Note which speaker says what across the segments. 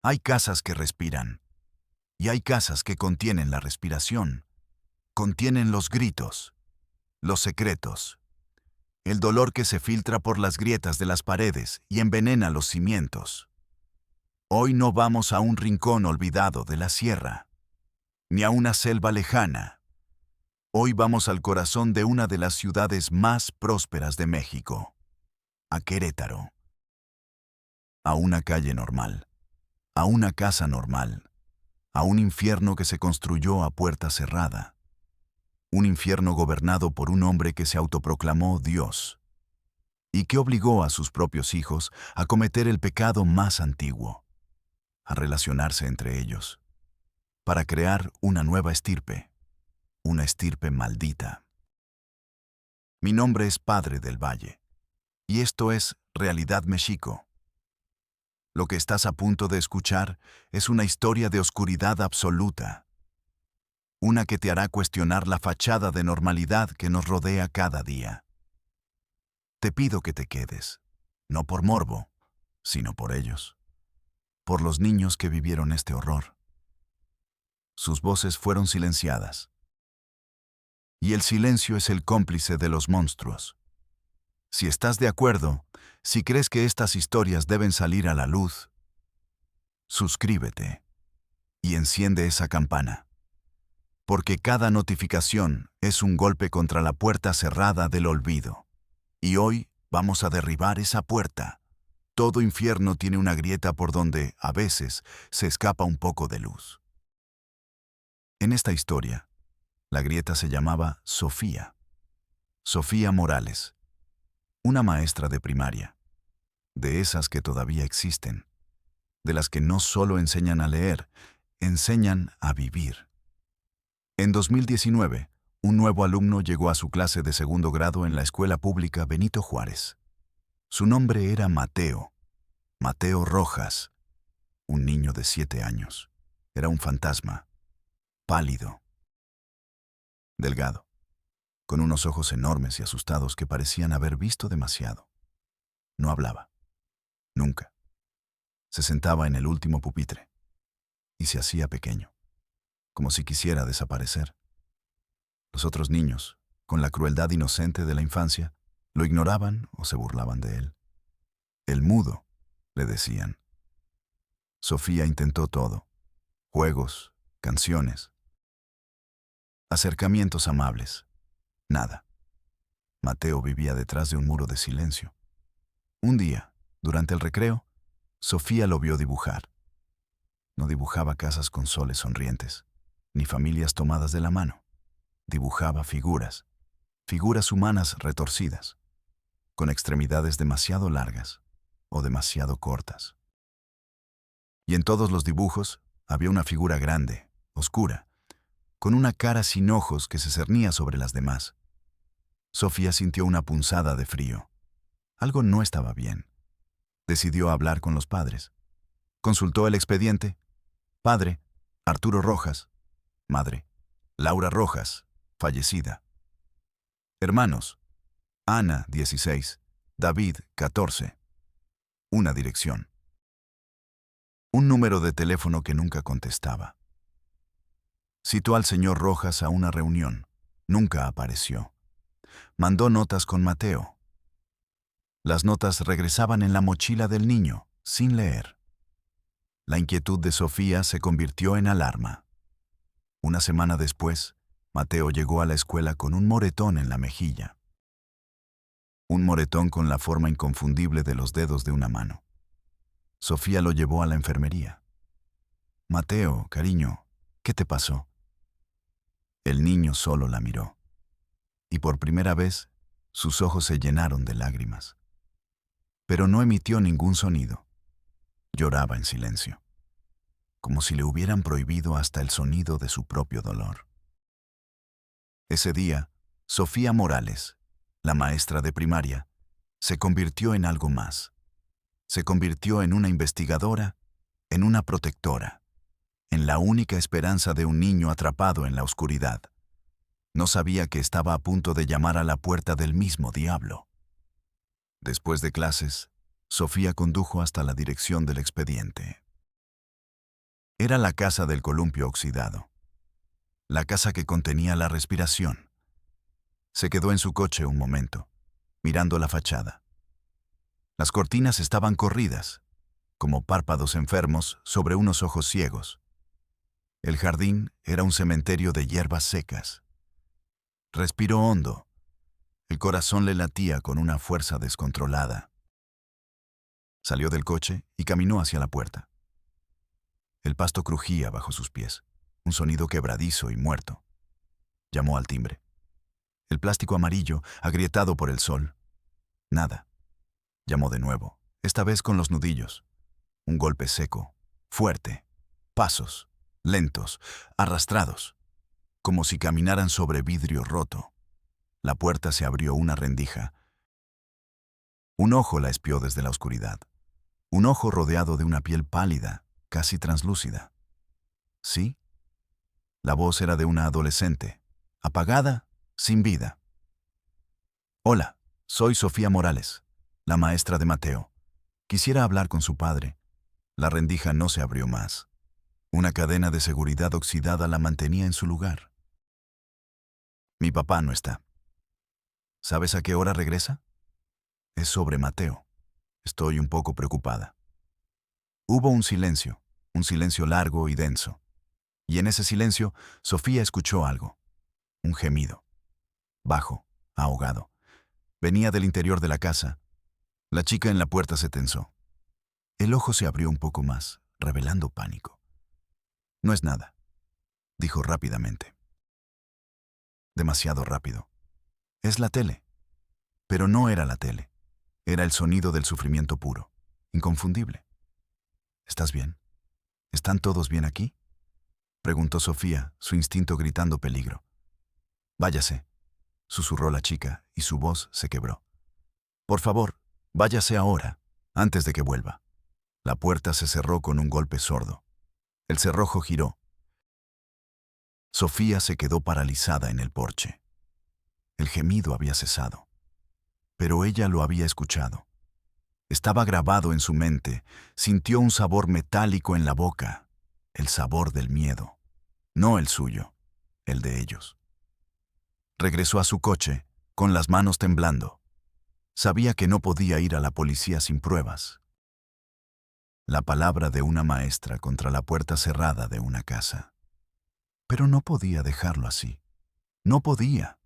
Speaker 1: Hay casas que respiran, y hay casas que contienen la respiración, contienen los gritos, los secretos, el dolor que se filtra por las grietas de las paredes y envenena los cimientos. Hoy no vamos a un rincón olvidado de la sierra, ni a una selva lejana. Hoy vamos al corazón de una de las ciudades más prósperas de México, a Querétaro. A una calle normal, a una casa normal, a un infierno que se construyó a puerta cerrada. Un infierno gobernado por un hombre que se autoproclamó Dios y que obligó a sus propios hijos a cometer el pecado más antiguo, a relacionarse entre ellos, para crear una nueva estirpe, una estirpe maldita. Mi nombre es Padre del Valle, y esto es Realidad Mexico. Lo que estás a punto de escuchar es una historia de oscuridad absoluta, una que te hará cuestionar la fachada de normalidad que nos rodea cada día. Te pido que te quedes, no por morbo, sino por ellos, por los niños que vivieron este horror. Sus voces fueron silenciadas, y el silencio es el cómplice de los monstruos. Si estás de acuerdo, si crees que estas historias deben salir a la luz, suscríbete y enciende esa campana, porque cada notificación es un golpe contra la puerta cerrada del olvido. Y hoy vamos a derribar esa puerta. Todo infierno tiene una grieta por donde, a veces, se escapa un poco de luz. En esta historia, la grieta se llamaba Sofía. Sofía Morales, una maestra de primaria, de esas que todavía existen, de las que no solo enseñan a leer, enseñan a vivir. En 2019, un nuevo alumno llegó a su clase de segundo grado en la escuela pública Benito Juárez. Su nombre era Mateo Rojas, un niño de 7 años. Era un fantasma, pálido, delgado, con unos ojos enormes y asustados que parecían haber visto demasiado. No hablaba, nunca. Se sentaba en el último pupitre y se hacía pequeño, como si quisiera desaparecer. Los otros niños, con la crueldad inocente de la infancia, lo ignoraban o se burlaban de él. El mudo, le decían. Sofía intentó todo: juegos, canciones, acercamientos amables. Nada. Mateo vivía detrás de un muro de silencio. Un día, durante el recreo, Sofía lo vio dibujar. No dibujaba casas con soles sonrientes, ni familias tomadas de la mano. Dibujaba figuras humanas retorcidas, con extremidades demasiado largas o demasiado cortas. Y en todos los dibujos había una figura grande, oscura, con una cara sin ojos que se cernía sobre las demás. Sofía sintió una punzada de frío. Algo no estaba bien. Decidió hablar con los padres. Consultó el expediente. Padre, Arturo Rojas. Madre, Laura Rojas, fallecida. Hermanos, Ana, 16, David, 14. Una dirección. Un número de teléfono que nunca contestaba. Citó al señor Rojas a una reunión. Nunca apareció. Mandó notas con Mateo. Las notas regresaban en la mochila del niño, sin leer. La inquietud de Sofía se convirtió en alarma. Una semana después, Mateo llegó a la escuela con un moretón en la mejilla. Un moretón con la forma inconfundible de los dedos de una mano. Sofía lo llevó a la enfermería. Mateo, cariño, ¿qué te pasó? El niño solo la miró. Y por primera vez, sus ojos se llenaron de lágrimas. Pero no emitió ningún sonido. Lloraba en silencio, como si le hubieran prohibido hasta el sonido de su propio dolor. Ese día, Sofía Morales, la maestra de primaria, se convirtió en algo más. Se convirtió en una investigadora, en una protectora, en la única esperanza de un niño atrapado en la oscuridad. No sabía que estaba a punto de llamar a la puerta del mismo diablo. Después de clases, Sofía condujo hasta la dirección del expediente. Era la casa del columpio oxidado. La casa que contenía la respiración. Se quedó en su coche un momento, mirando la fachada. Las cortinas estaban corridas, como párpados enfermos sobre unos ojos ciegos. El jardín era un cementerio de hierbas secas. Respiró hondo. El corazón le latía con una fuerza descontrolada. Salió del coche y caminó hacia la puerta. El pasto crujía bajo sus pies, un sonido quebradizo y muerto. Llamó al timbre. El plástico amarillo, agrietado por el sol. Nada. Llamó de nuevo, esta vez con los nudillos. Un golpe seco, fuerte. Pasos, lentos, arrastrados, como si caminaran sobre vidrio roto. La puerta se abrió una rendija. Un ojo la espió desde la oscuridad. Un ojo rodeado de una piel pálida, casi translúcida. ¿Sí? La voz era de una adolescente, apagada, sin vida. Hola, soy Sofía Morales, la maestra de Mateo. Quisiera hablar con su padre. La rendija no se abrió más. Una cadena de seguridad oxidada la mantenía en su lugar. Mi papá no está. ¿Sabes a qué hora regresa? Es sobre Mateo. Estoy un poco preocupada. Hubo un silencio largo y denso. Y en ese silencio, Sofía escuchó algo. Un gemido. Bajo, ahogado. Venía del interior de la casa. La chica en la puerta se tensó. El ojo se abrió un poco más, revelando pánico. No es nada, dijo rápidamente. Demasiado rápido. Es la tele. Pero no era la tele. Era el sonido del sufrimiento puro, inconfundible. ¿Estás bien? ¿Están todos bien aquí? Preguntó Sofía, su instinto gritando peligro. Váyase, susurró la chica, y su voz se quebró. Por favor, váyase ahora, antes de que vuelva. La puerta se cerró con un golpe sordo. El cerrojo giró. Sofía se quedó paralizada en el porche. El gemido había cesado. Pero ella lo había escuchado. Estaba grabado en su mente, sintió un sabor metálico en la boca, el sabor del miedo, no el suyo, el de ellos. Regresó a su coche, con las manos temblando. Sabía que no podía ir a la policía sin pruebas. La palabra de una maestra contra la puerta cerrada de una casa. Pero no podía dejarlo así. No podía.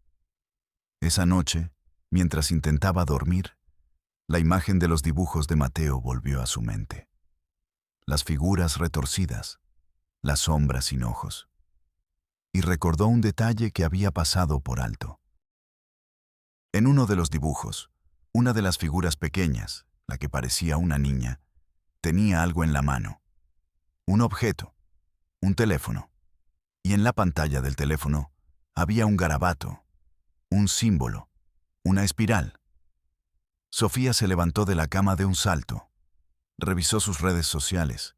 Speaker 1: Esa noche, mientras intentaba dormir, la imagen de los dibujos de Mateo volvió a su mente. Las figuras retorcidas, las sombras sin ojos. Y recordó un detalle que había pasado por alto. En uno de los dibujos, una de las figuras pequeñas, la que parecía una niña, tenía algo en la mano. Un objeto, un teléfono. Y en la pantalla del teléfono había un garabato, un símbolo, una espiral. Sofía se levantó de la cama de un salto. Revisó sus redes sociales.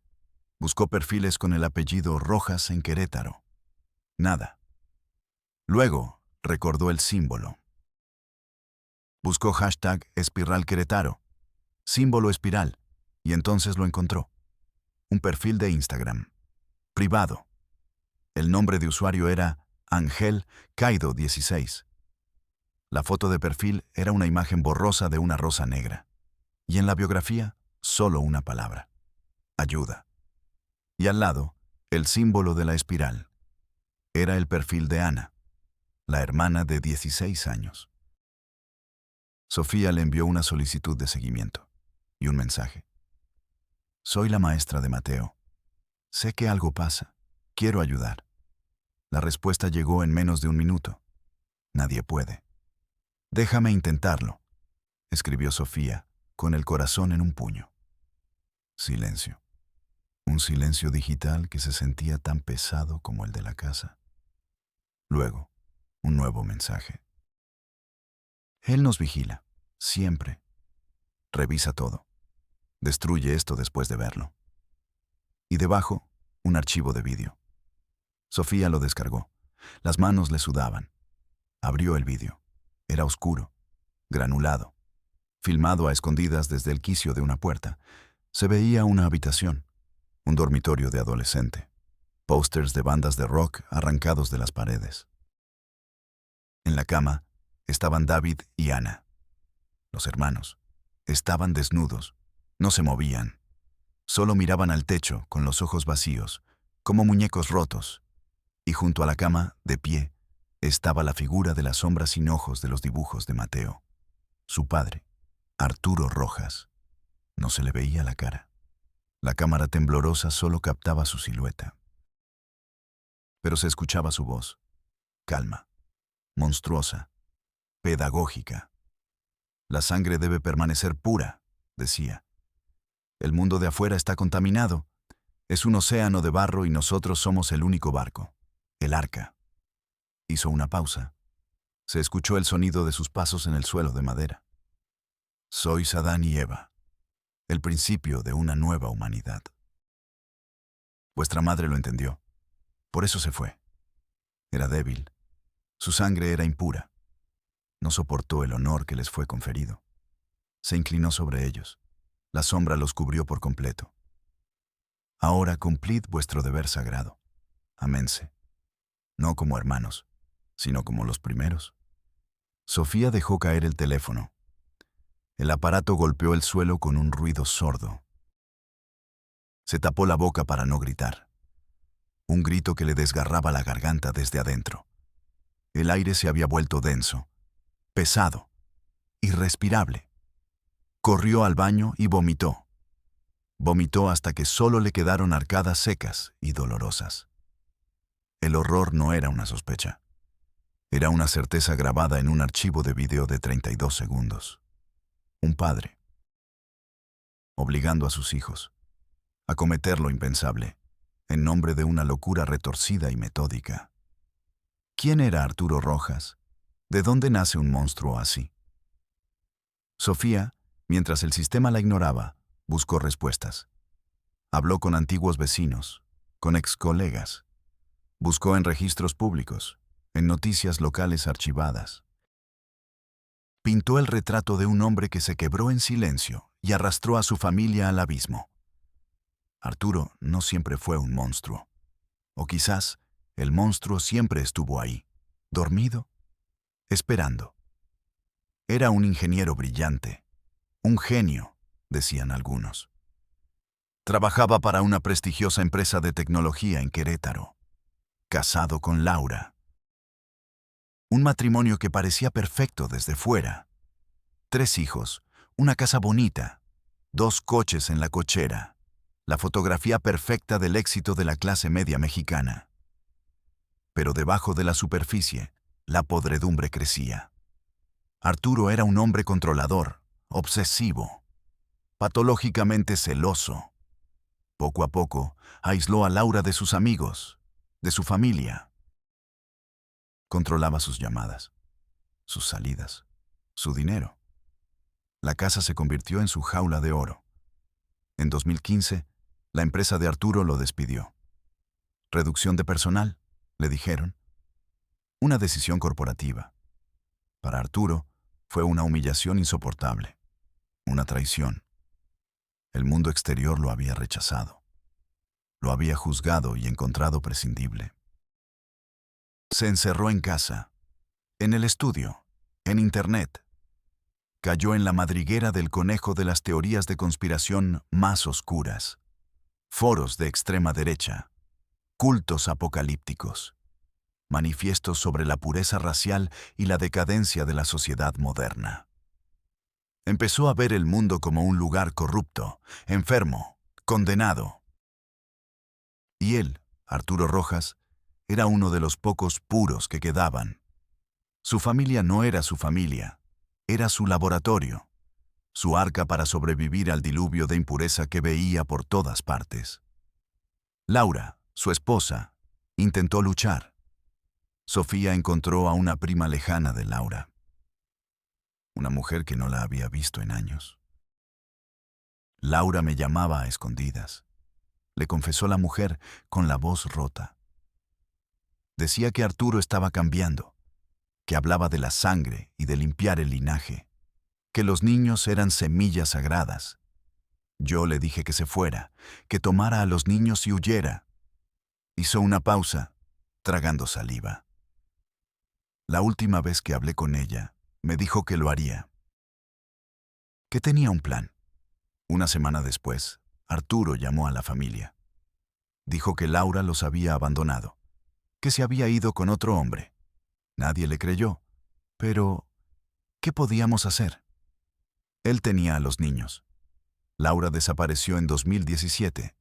Speaker 1: Buscó perfiles con el apellido Rojas en Querétaro. Nada. Luego recordó el símbolo. Buscó hashtag Espiral Querétaro, símbolo espiral, y entonces lo encontró. Un perfil de Instagram. Privado. El nombre de usuario era Ángel Caido 16. La foto de perfil era una imagen borrosa de una rosa negra. Y en la biografía, solo una palabra. Ayuda. Y al lado, el símbolo de la espiral. Era el perfil de Ana, la hermana de 16 años. Sofía le envió una solicitud de seguimiento y un mensaje. Soy la maestra de Mateo. Sé que algo pasa. Quiero ayudar. La respuesta llegó en menos de un minuto. Nadie puede. Déjame intentarlo, escribió Sofía, con el corazón en un puño. Silencio. Un silencio digital que se sentía tan pesado como el de la casa. Luego, un nuevo mensaje. Él nos vigila, siempre. Revisa todo. Destruye esto después de verlo. Y debajo, un archivo de vídeo. Sofía lo descargó. Las manos le sudaban. Abrió el vídeo. Era oscuro, granulado. Filmado a escondidas desde el quicio de una puerta, se veía una habitación, un dormitorio de adolescente. pósters de bandas de rock arrancados de las paredes. En la cama estaban David y Ana. Los hermanos estaban desnudos, no se movían. Solo miraban al techo con los ojos vacíos, como muñecos rotos. Y junto a la cama, de pie, estaba la figura de la sombra sin ojos de los dibujos de Mateo. Su padre, Arturo Rojas. No se le veía la cara. La cámara temblorosa solo captaba su silueta. Pero se escuchaba su voz, calma, monstruosa, pedagógica. La sangre debe permanecer pura, decía. El mundo de afuera está contaminado. Es un océano de barro y nosotros somos el único barco, el arca. Hizo una pausa. Se escuchó el sonido de sus pasos en el suelo de madera. Sois Adán y Eva, el principio de una nueva humanidad. Vuestra madre lo entendió. Por eso se fue. Era débil. Su sangre era impura. No soportó el honor que les fue conferido. Se inclinó sobre ellos. La sombra los cubrió por completo. Ahora cumplid vuestro deber sagrado. Aménse. No como hermanos, sino como los primeros. Sofía dejó caer el teléfono. El aparato golpeó el suelo con un ruido sordo. Se tapó la boca para no gritar. Un grito que le desgarraba la garganta desde adentro. El aire se había vuelto denso, pesado, irrespirable. Corrió al baño y vomitó. Vomitó hasta que solo le quedaron arcadas secas y dolorosas. El horror no era una sospecha. Era una certeza grabada en un archivo de video de 32 segundos. Un padre, obligando a sus hijos a cometer lo impensable, en nombre de una locura retorcida y metódica. ¿Quién era Arturo Rojas? ¿De dónde nace un monstruo así? Sofía, mientras el sistema la ignoraba, buscó respuestas. Habló con antiguos vecinos, con excolegas. Buscó en registros públicos, en noticias locales archivadas. Pintó el retrato de un hombre que se quebró en silencio y arrastró a su familia al abismo. Arturo no siempre fue un monstruo. O quizás el monstruo siempre estuvo ahí, dormido, esperando. Era un ingeniero brillante, un genio, decían algunos. Trabajaba para una prestigiosa empresa de tecnología en Querétaro, casado con Laura. Un matrimonio que parecía perfecto desde fuera. 3 hijos, una casa bonita, 2 coches en la cochera. La fotografía perfecta del éxito de la clase media mexicana. Pero debajo de la superficie, la podredumbre crecía. Arturo era un hombre controlador, obsesivo, patológicamente celoso. Poco a poco, aisló a Laura de sus amigos, de su familia. Controlaba sus llamadas, sus salidas, su dinero. La casa se convirtió en su jaula de oro. En 2015, la empresa de Arturo lo despidió. Reducción de personal, le dijeron. Una decisión corporativa. Para Arturo, fue una humillación insoportable, una traición. El mundo exterior lo había rechazado. Lo había juzgado y encontrado prescindible. Se encerró en casa, en el estudio, en Internet. Cayó en la madriguera del conejo de las teorías de conspiración más oscuras. Foros de extrema derecha, cultos apocalípticos, manifiestos sobre la pureza racial y la decadencia de la sociedad moderna. Empezó a ver el mundo como un lugar corrupto, enfermo, condenado. Y él, Arturo Rojas, era uno de los pocos puros que quedaban. Su familia no era su familia, era su laboratorio, su arca para sobrevivir al diluvio de impureza que veía por todas partes. Laura, su esposa, intentó luchar. Sofía encontró a una prima lejana de Laura, una mujer que no la había visto en años. Laura me llamaba a escondidas, le confesó la mujer con la voz rota. Decía que Arturo estaba cambiando, que hablaba de la sangre y de limpiar el linaje, que los niños eran semillas sagradas. Yo le dije que se fuera, que tomara a los niños y huyera. Hizo una pausa, tragando saliva. La última vez que hablé con ella, me dijo que lo haría, que tenía un plan. Una semana después, Arturo llamó a la familia. Dijo que Laura los había abandonado, que se había ido con otro hombre. Nadie le creyó, pero ¿qué podíamos hacer? Él tenía a los niños. Laura desapareció en 2017.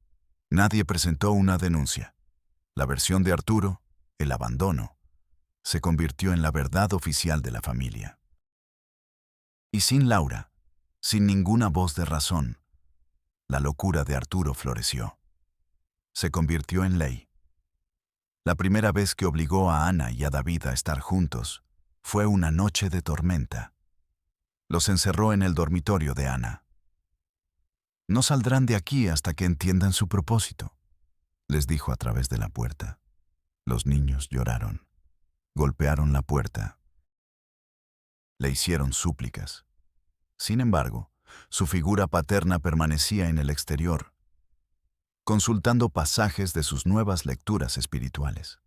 Speaker 1: Nadie presentó una denuncia. La versión de Arturo, el abandono, se convirtió en la verdad oficial de la familia. Y sin Laura, sin ninguna voz de razón, la locura de Arturo floreció. Se convirtió en ley. La primera vez que obligó a Ana y a David a estar juntos fue una noche de tormenta. Los encerró en el dormitorio de Ana. No saldrán de aquí hasta que entiendan su propósito, les dijo a través de la puerta. Los niños lloraron, golpearon la puerta. Le hicieron súplicas. Sin embargo, su figura paterna permanecía en el exterior, consultando pasajes de sus nuevas lecturas espirituales.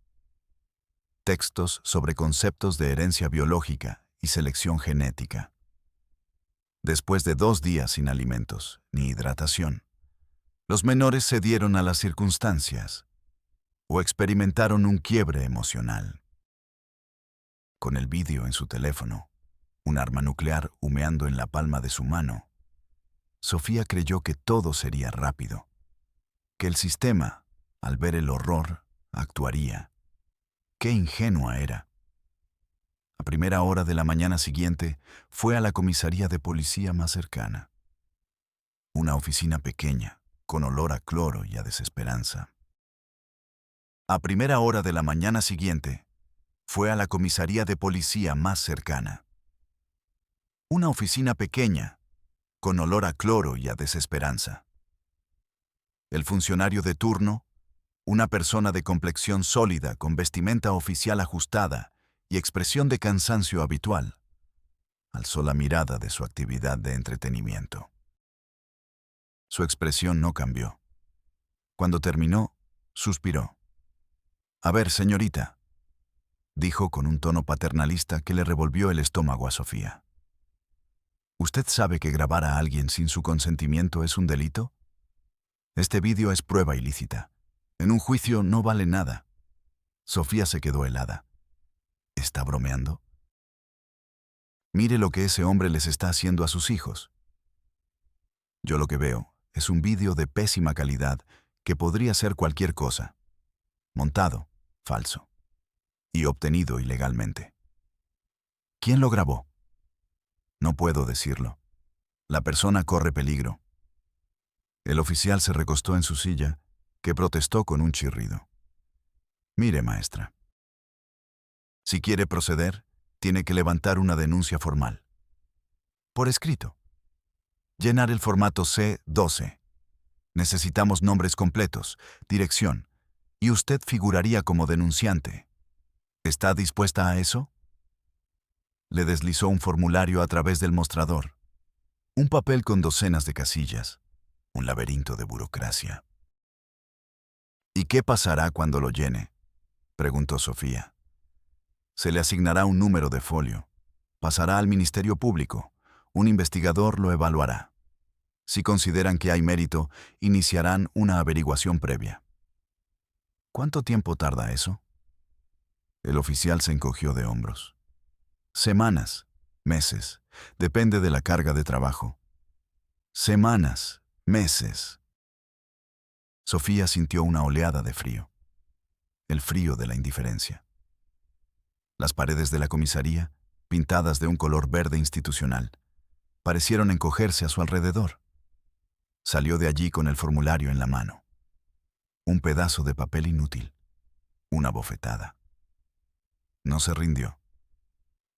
Speaker 1: Textos sobre conceptos de herencia biológica y selección genética. Después de 2 días sin alimentos ni hidratación, los menores cedieron a las circunstancias o experimentaron un quiebre emocional. Con el vídeo en su teléfono, un arma nuclear humeando en la palma de su mano, Sofía creyó que todo sería rápido, que el sistema, al ver el horror, actuaría. ¡Qué ingenua era! A primera hora de la mañana siguiente, fue a la comisaría de policía más cercana. Una oficina pequeña, con olor a cloro y a desesperanza. A primera hora de la mañana siguiente, fue a la comisaría de policía más cercana. Una oficina pequeña, con olor a cloro y a desesperanza. El funcionario de turno, una persona de complexión sólida con vestimenta oficial ajustada y expresión de cansancio habitual, alzó la mirada de su actividad de entretenimiento. Su expresión no cambió. Cuando terminó, suspiró. «A ver, señorita», dijo con un tono paternalista que le revolvió el estómago a Sofía. «¿Usted sabe que grabar a alguien sin su consentimiento es un delito? Este vídeo es prueba ilícita. En un juicio no vale nada». Sofía se quedó helada. ¿Está bromeando? Mire lo que ese hombre les está haciendo a sus hijos. Yo lo que veo es un vídeo de pésima calidad que podría ser cualquier cosa. Montado, falso. Y obtenido ilegalmente. ¿Quién lo grabó? No puedo decirlo. La persona corre peligro. El oficial se recostó en su silla, que protestó con un chirrido. Mire, maestra. Si quiere proceder, tiene que levantar una denuncia formal. Por escrito. Llenar el formato C12. Necesitamos nombres completos, dirección, y usted figuraría como denunciante. ¿Está dispuesta a eso? Le deslizó un formulario a través del mostrador. Un papel con docenas de casillas. Un laberinto de burocracia. ¿Y qué pasará cuando lo llene?, preguntó Sofía. Se le asignará un número de folio. Pasará al Ministerio Público. Un investigador lo evaluará. Si consideran que hay mérito, iniciarán una averiguación previa. ¿Cuánto tiempo tarda eso? El oficial se encogió de hombros. Semanas, meses, depende de la carga de trabajo. Semanas, meses. Sofía sintió una oleada de frío. El frío de la indiferencia. Las paredes de la comisaría, pintadas de un color verde institucional, parecieron encogerse a su alrededor. Salió de allí con el formulario en la mano. Un pedazo de papel inútil. Una bofetada. No se rindió.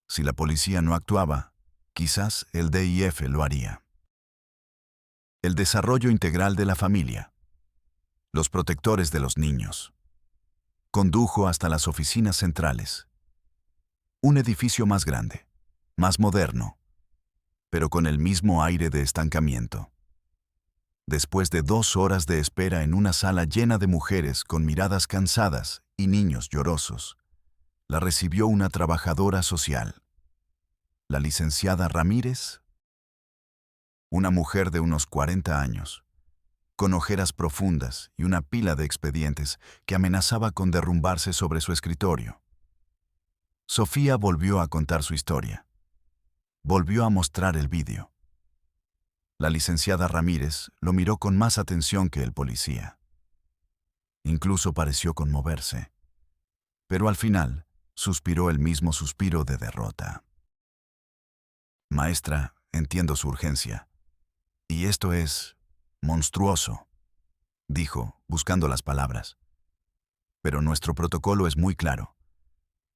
Speaker 1: Si la policía no actuaba, quizás el DIF lo haría. El desarrollo integral de la familia. Los protectores de los niños. Condujo hasta las oficinas centrales. Un edificio más grande, más moderno, pero con el mismo aire de estancamiento. Después de 2 horas de espera en una sala llena de mujeres con miradas cansadas y niños llorosos, la recibió una trabajadora social, la licenciada Ramírez, una mujer de unos 40 años, con ojeras profundas y una pila de expedientes que amenazaba con derrumbarse sobre su escritorio. Sofía volvió a contar su historia. Volvió a mostrar el vídeo. La licenciada Ramírez lo miró con más atención que el policía. Incluso pareció conmoverse. Pero al final, suspiró el mismo suspiro de derrota. Maestra, entiendo su urgencia. Y esto es monstruoso, dijo, buscando las palabras. Pero nuestro protocolo es muy claro.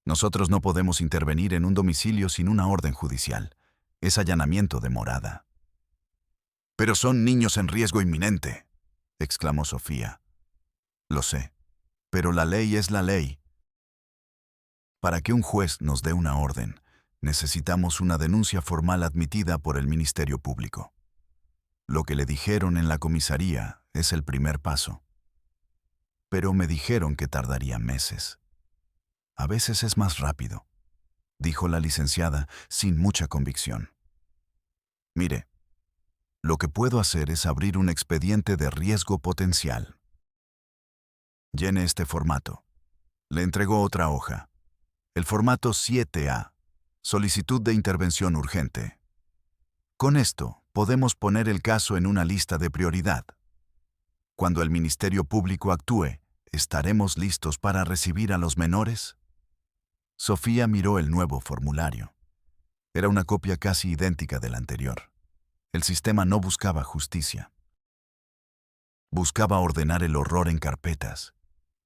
Speaker 1: Nosotros no podemos intervenir en un domicilio sin una orden judicial. Es allanamiento de morada. Pero son niños en riesgo inminente, exclamó Sofía. Lo sé, pero la ley es la ley. Para que un juez nos dé una orden, necesitamos una denuncia formal admitida por el Ministerio Público. Lo que le dijeron en la comisaría es el primer paso. Pero me dijeron que tardaría meses. A veces es más rápido, dijo la licenciada sin mucha convicción. Mire, lo que puedo hacer es abrir un expediente de riesgo potencial. Llene este formato. Le entregó otra hoja. El formato 7A. Solicitud de intervención urgente. Con esto, podemos poner el caso en una lista de prioridad. Cuando el Ministerio Público actúe, ¿estaremos listos para recibir a los menores? Sofía miró el nuevo formulario. Era una copia casi idéntica del anterior. El sistema no buscaba justicia. Buscaba ordenar el horror en carpetas,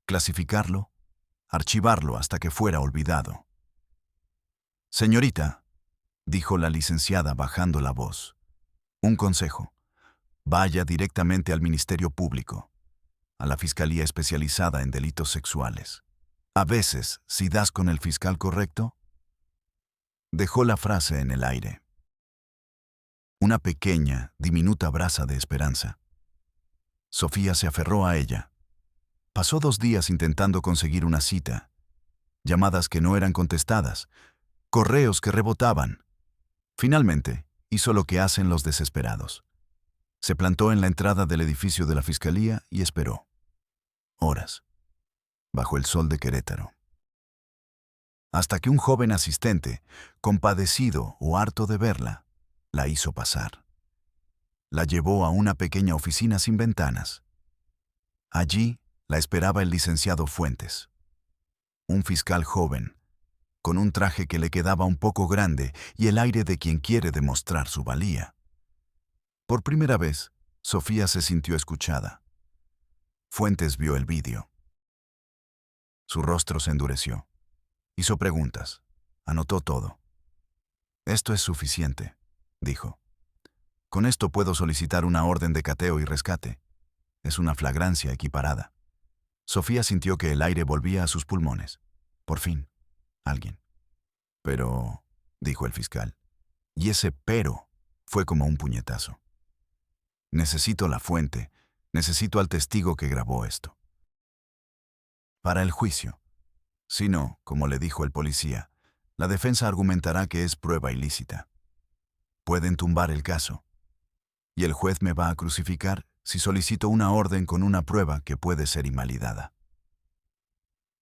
Speaker 1: clasificarlo, archivarlo hasta que fuera olvidado. Señorita, dijo la licenciada bajando la voz, un consejo. Vaya directamente al Ministerio Público, a la Fiscalía especializada en delitos sexuales. A veces, si das con el fiscal correcto, dejó la frase en el aire. Una pequeña, diminuta brasa de esperanza. Sofía se aferró a ella. Pasó 2 días intentando conseguir una cita, llamadas que no eran contestadas, correos que rebotaban. Finalmente, hizo lo que hacen los desesperados. Se plantó en la entrada del edificio de la Fiscalía y esperó. Horas. Bajo el sol de Querétaro. Hasta que un joven asistente, compadecido o harto de verla, la hizo pasar. La llevó a una pequeña oficina sin ventanas. Allí la esperaba el licenciado Fuentes, un fiscal joven, con un traje que le quedaba un poco grande y el aire de quien quiere demostrar su valía. Por primera vez, Sofía se sintió escuchada. Fuentes vio el vídeo. Su rostro se endureció. Hizo preguntas. Anotó todo. Esto es suficiente, dijo. Con esto puedo solicitar una orden de cateo y rescate. Es una flagrancia equiparada. Sofía sintió que el aire volvía a sus pulmones. Por fin, alguien. Pero, dijo el fiscal, y ese pero fue como un puñetazo. Necesito la fuente, necesito al testigo que grabó esto. Para el juicio. Si no, como le dijo el policía, la defensa argumentará que es prueba ilícita. Pueden tumbar el caso. Y el juez me va a crucificar si solicito una orden con una prueba que puede ser invalidada.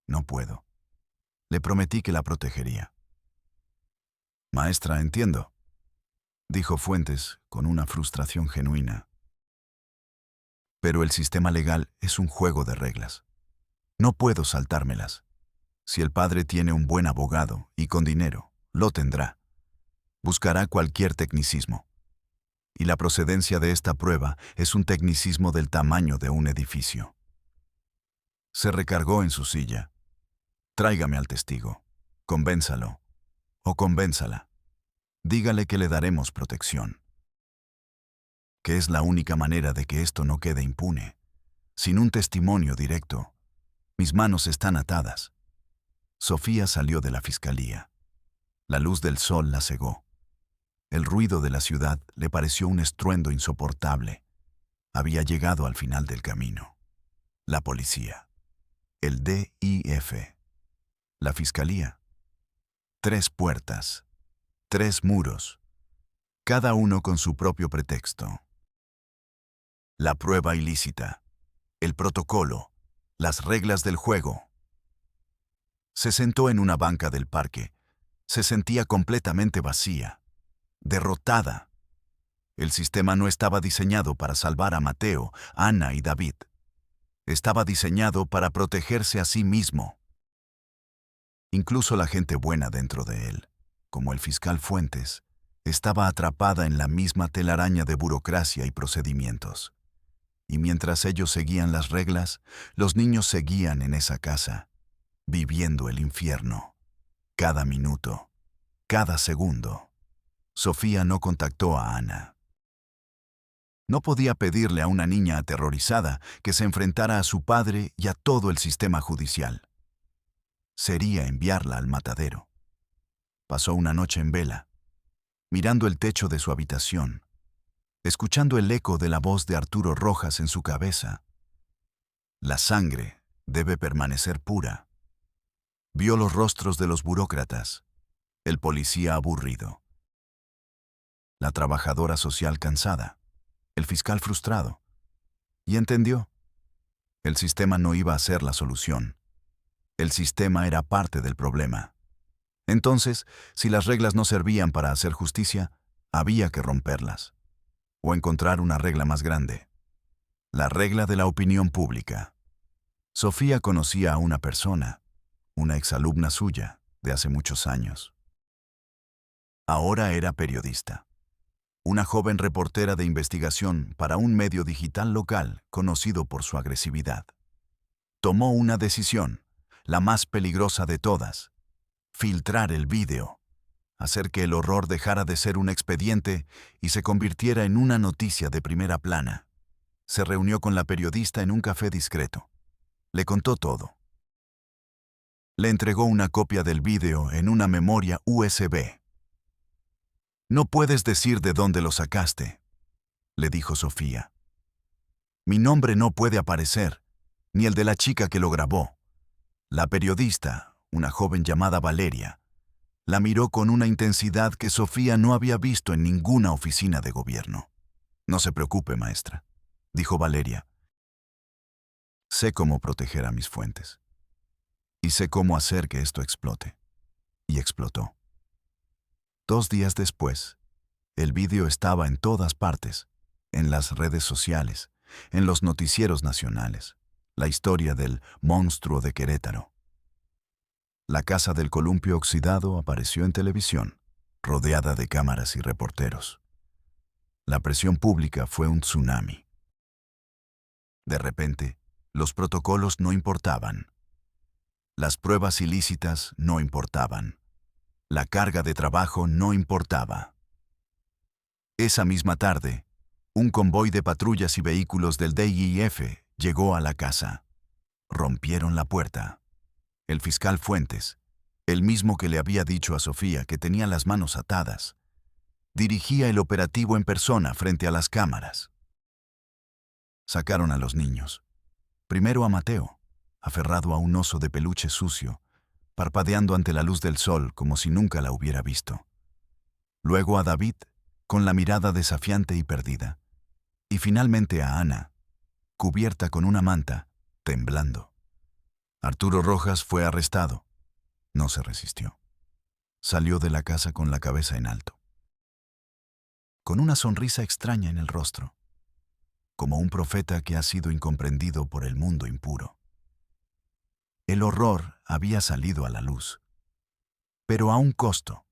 Speaker 1: No puedo. Le prometí que la protegería. Maestra, entiendo, dijo Fuentes con una frustración genuina. Pero el sistema legal es un juego de reglas. No puedo saltármelas. Si el padre tiene un buen abogado y con dinero, lo tendrá. Buscará cualquier tecnicismo. Y la procedencia de esta prueba es un tecnicismo del tamaño de un edificio. Se recargó en su silla. Tráigame al testigo. Convénzalo. O convénzala. Dígale que le daremos protección. Que es la única manera de que esto no quede impune. Sin un testimonio directo. Mis manos están atadas. Sofía salió de la fiscalía. La luz del sol la cegó. El ruido de la ciudad le pareció un estruendo insoportable. había llegado al final del camino. La policía, el DIF, la fiscalía. 3 puertas, 3 muros, cada uno con su propio pretexto. La prueba ilícita, el protocolo, las reglas del juego. Se sentó en una banca del parque. Se sentía completamente vacía, derrotada. El sistema no estaba diseñado para salvar a Mateo, Ana y David. Estaba diseñado para protegerse a sí mismo. Incluso la gente buena dentro de él, como el fiscal Fuentes, estaba atrapada en la misma telaraña de burocracia y procedimientos. Y mientras ellos seguían las reglas, los niños seguían en esa casa, viviendo el infierno. Cada minuto, cada segundo. Sofía no contactó a Ana. No podía pedirle a una niña aterrorizada que se enfrentara a su padre y a todo el sistema judicial. Sería enviarla al matadero. Pasó una noche en vela, mirando el techo de su habitación, escuchando el eco de la voz de Arturo Rojas en su cabeza. La sangre debe permanecer pura. Vio los rostros de los burócratas, el policía aburrido, la trabajadora social cansada, el fiscal frustrado, y entendió. El sistema no iba a ser la solución. El sistema era parte del problema. Entonces, si las reglas no servían para hacer justicia, había que romperlas, o encontrar una regla más grande. La regla de la opinión pública. Sofía conocía a una persona, una exalumna suya, de hace muchos años. Ahora era periodista. Una joven reportera de investigación para un medio digital local conocido por su agresividad. Tomó una decisión, la más peligrosa de todas: filtrar el vídeo, hacer que el horror dejara de ser un expediente y se convirtiera en una noticia de primera plana. Se reunió con la periodista en un café discreto. Le contó todo. Le entregó una copia del vídeo en una memoria USB. «No puedes decir de dónde lo sacaste», le dijo Sofía. «Mi nombre no puede aparecer, ni el de la chica que lo grabó». La periodista, una joven llamada Valeria, la miró con una intensidad que Sofía no había visto en ninguna oficina de gobierno. «No se preocupe, maestra», dijo Valeria. «Sé cómo proteger a mis fuentes. Y sé cómo hacer que esto explote». Y explotó. 2 días después, el vídeo estaba en todas partes, en las redes sociales, en los noticieros nacionales, la historia del monstruo de Querétaro. La casa del columpio oxidado apareció en televisión, rodeada de cámaras y reporteros. La presión pública fue un tsunami. De repente, los protocolos no importaban. Las pruebas ilícitas no importaban. La carga de trabajo no importaba. Esa misma tarde, un convoy de patrullas y vehículos del DIF llegó a la casa. Rompieron la puerta. El fiscal Fuentes, el mismo que le había dicho a Sofía que tenía las manos atadas, dirigía el operativo en persona frente a las cámaras. Sacaron a los niños. Primero a Mateo, aferrado a un oso de peluche sucio, parpadeando ante la luz del sol como si nunca la hubiera visto. Luego a David, con la mirada desafiante y perdida. Y finalmente a Ana, cubierta con una manta, temblando. Arturo Rojas fue arrestado. No se resistió. Salió de la casa con la cabeza en alto, con una sonrisa extraña en el rostro, como un profeta que ha sido incomprendido por el mundo impuro. El horror había salido a la luz, pero a un costo.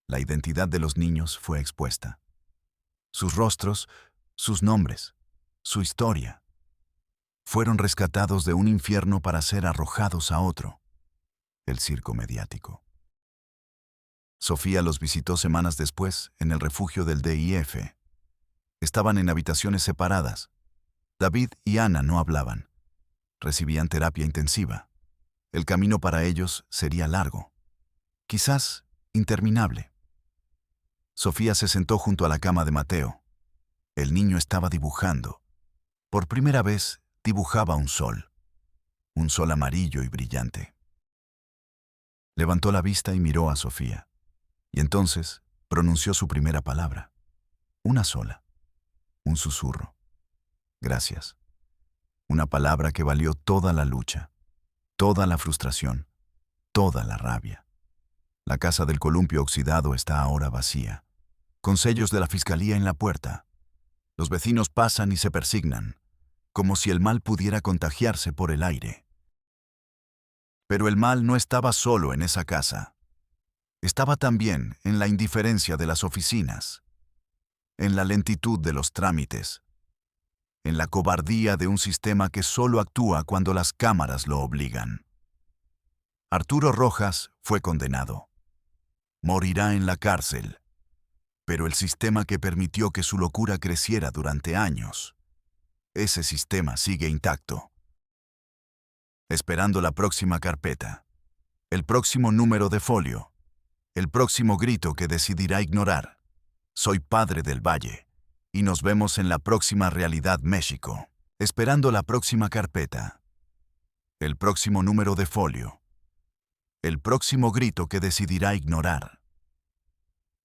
Speaker 1: La identidad de los niños fue expuesta. Sus rostros, sus nombres, su historia, fueron rescatados de un infierno para ser arrojados a otro, el circo mediático. Sofía los visitó semanas después en el refugio del DIF. Estaban en habitaciones separadas. David y Ana no hablaban. Recibían terapia intensiva. El camino para ellos sería largo, quizás interminable. Sofía se sentó junto a la cama de Mateo. El niño estaba dibujando, Por primera vez dibujaba un sol amarillo y brillante. Levantó la vista y miró a Sofía, y entonces pronunció su primera palabra, una sola, un susurro. Gracias. Una palabra que valió toda la lucha, toda la frustración, toda la rabia. La casa del columpio oxidado está ahora vacía, con sellos de la fiscalía en la puerta. Los vecinos pasan y se persignan, como si el mal pudiera contagiarse por el aire. Pero el mal no estaba solo en esa casa. Estaba también en la indiferencia de las oficinas, en la lentitud de los trámites, en la cobardía de un sistema que solo actúa cuando las cámaras lo obligan. Arturo Rojas fue condenado. Morirá en la cárcel. Pero el sistema que permitió que su locura creciera durante años, ese sistema sigue intacto. Esperando la próxima carpeta, el próximo número de folio, el próximo grito que decidirá ignorar. Soy Padre del Valle, y nos vemos en la próxima Realidad México. Esperando la próxima carpeta, el próximo número de folio, el próximo grito que decidirá ignorar.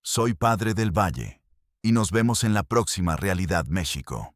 Speaker 1: Soy Padre del Valle, y nos vemos en la próxima Realidad México.